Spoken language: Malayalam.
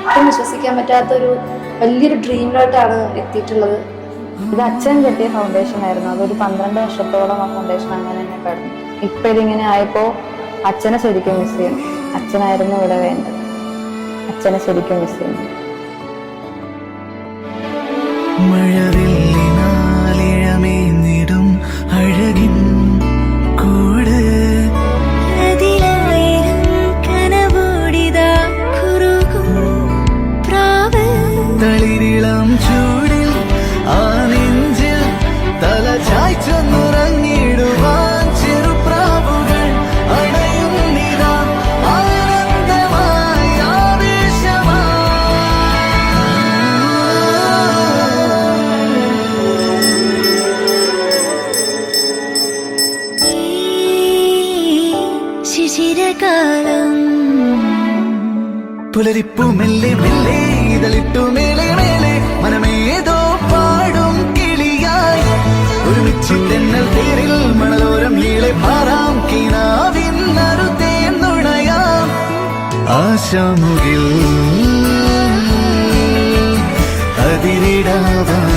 ഒട്ടും വിശ്വസിക്കാൻ പറ്റാത്തൊരു വലിയൊരു ഡ്രീമിലോട്ടാണ് എത്തിയിട്ടുള്ളത്. ഇത് അച്ഛൻ കെട്ടിയ ഫൗണ്ടേഷൻ ആയിരുന്നു. അതൊരു 12 വർഷത്തോളം ആ ഫൗണ്ടേഷൻ അങ്ങനെ തന്നെ കിടന്നു. ഇപ്പൊ ഇതിങ്ങനെ ആയപ്പോ അച്ഛനെ ശരിക്കും മിസ് ചെയ്യുന്നു. അച്ഛനായിരുന്നു ഇവിടെ വേണ്ടത്. അച്ഛനെ ശരിക്കും മിസ് ചെയ്യുന്നു. മഴവില്ലിനാലിഴമേന്നിടും അഴകിൻ കൂട് കനവോടിതാ കുറുകും പ്രാവ് തളിരിളം ചൂടിൽ ആ നെഞ്ചിൽ തല ചായ്ച്ചൊന്നുറങ്ങിടുവാൻ ചെറുപ്രാവുകൾ അണയുന്നിതാ ആനന്ദമായി ആവേശമായി. ശിശിരകാലം പുലരിപ്പു മെല്ലെ മെല്ലെ ഇതളിട്ടു മേലെ മേലെ മനമേതോ പാടും കിളിയായി ഒരുമിച്ച് തെന്നൽ തേരിൽ മണലോരം നീളെ പാറാം കിനാവിന്നറുതേൻ നുണയാം ആശാമുകിൽ അതിരിടാവാം.